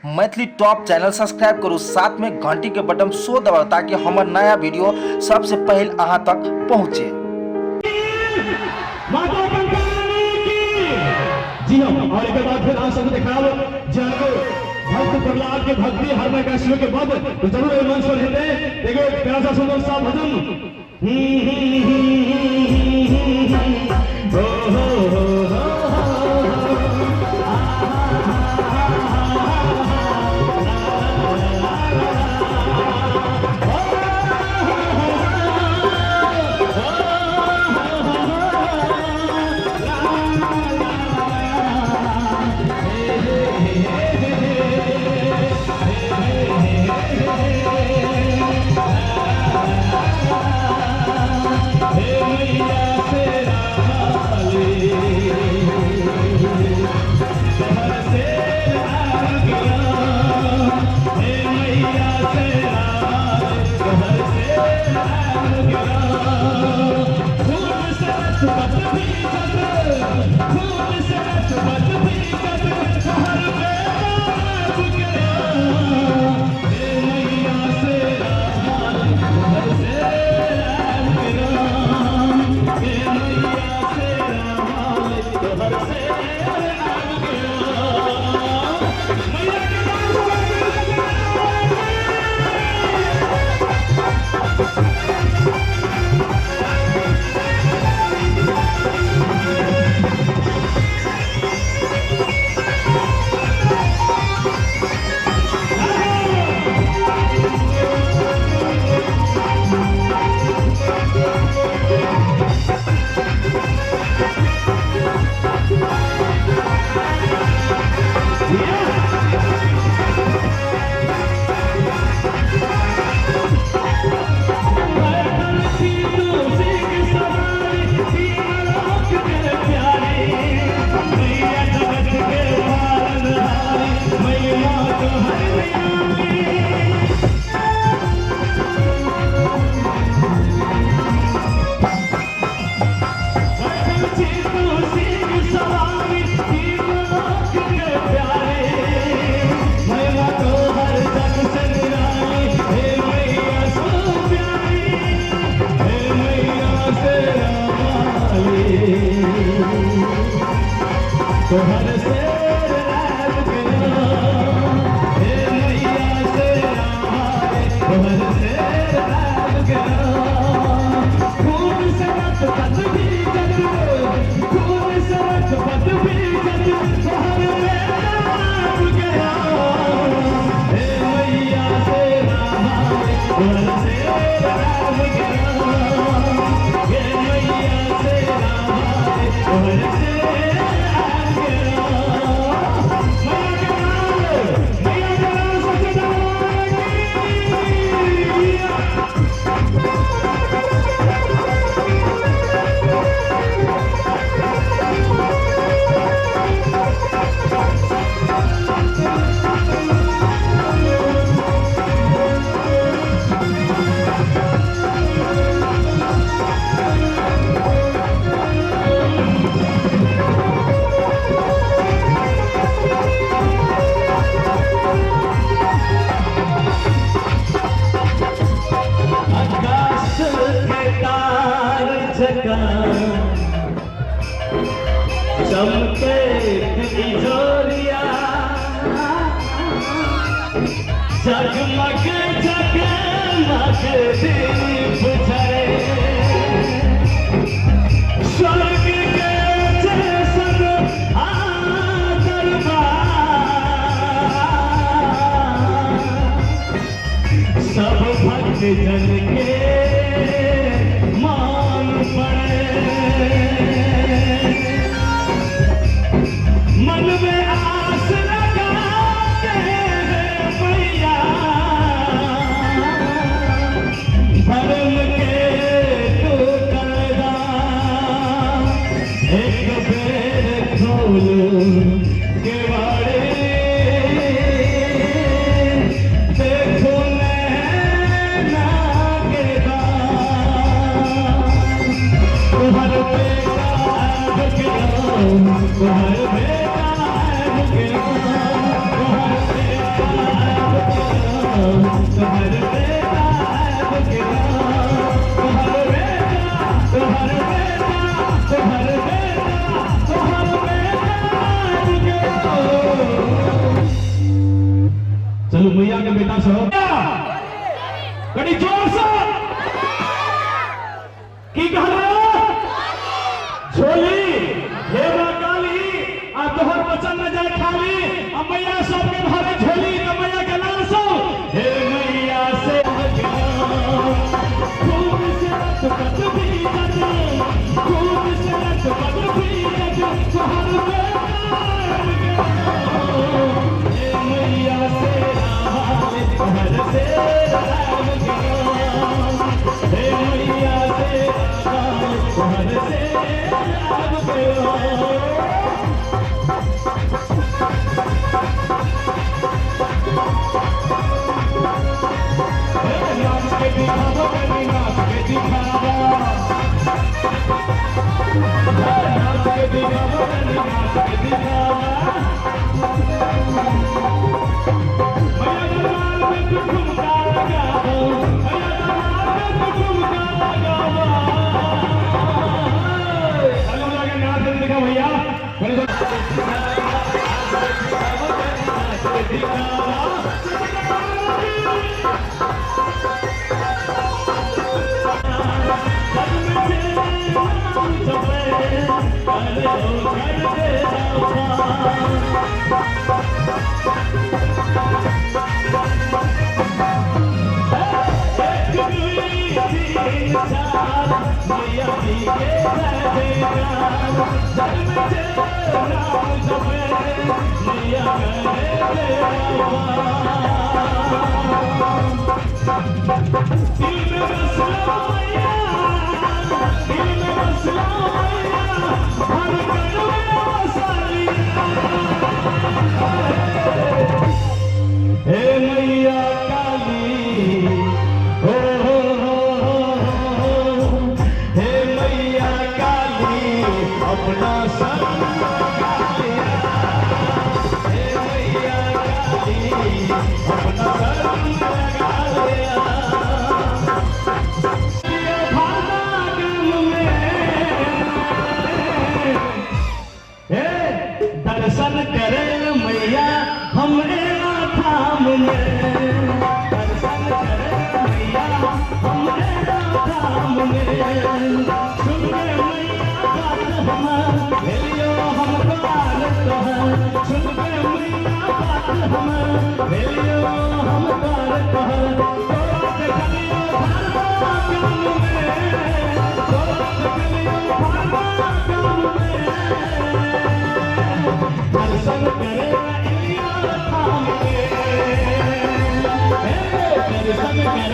Maithili top channel subscribe करू, साथ में घंटी के बटन सो दबाओ ताकि हमार नया वीडियो सबसे पहले अहाँ तक पहुँचे। जी हाँ, और एक बार फिर आप सबको दिखाओ जाको भक्त प्रहलाद के भक्ति हर में कैसे के बाद तो जरूर ये मंच पर हिंदे देखो एक प्यारा सा सुंदर सा भजन चमके तिजोरिया जगमग जगमग दीप जले स्वर्ग के जैसन दरबार सब भक्त जन के मान पड़े मन में आस लगा के भैया भरम के तू करदा एक बेर खोल के बारे देखो नैना के तुम्हारे बेटा तुम्हारे बेटा तुम्हारे बेटा तुम्हारे बेटा तुम्हारे बेटा। चलो मैया के बेटा सब कड़ी जोर से की कहना झोली हे मां काली आ तोहर वचन न जाए खाली आ मैया सबके भरे झोली त मैया के नाम सब हे मैया से खूब से रत भी जज खूब से रत भी जज तोहर बेटा हे मैया से तोहर से राम के हे मैया से तोहर से राम के नाच के दिखावा नाच के दिखावा नाच के दिखावा नाच के दिखावा मैया दरबार में तू ठुमका लगाओ मैया दरबार में तू ठुमका लगाओ अलग अलग नाच दिखा भैया नाच के दिखावा हे मैया काली हो हे मैया काली अपना संग हे मैया काली अपना संग लगा लिया दर्शन करे मैया हमरे धाम में दर्शन करे मैया हमरे धाम में सुन के मैया बात हम भेलियो हम पार कह सुन के मैया बात हम भेलियो हम पार कह तोरा देखलियो भागवा काम में तोरा देखलियो भागवा काम में दर्शन करे धाम के दर्शन करे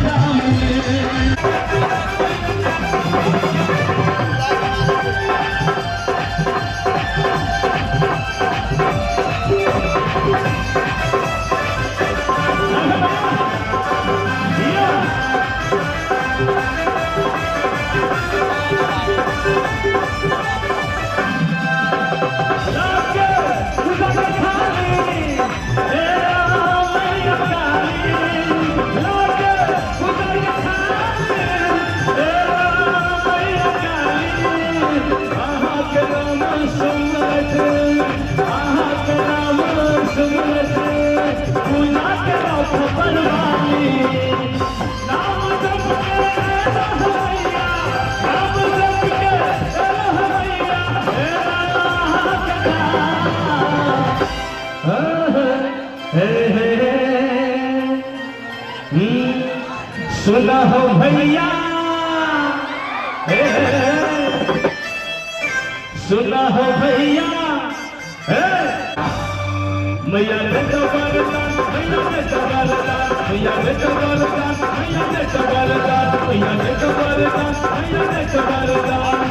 धाम में सुना हो भैया, सुना हो भैया, मैया ने तो वरदान, मैया ने तो वरदान, मैया ने तो वरदान, मैया ने तो वरदान, मैया ने तो वरदान, मैया ने तो वरदान।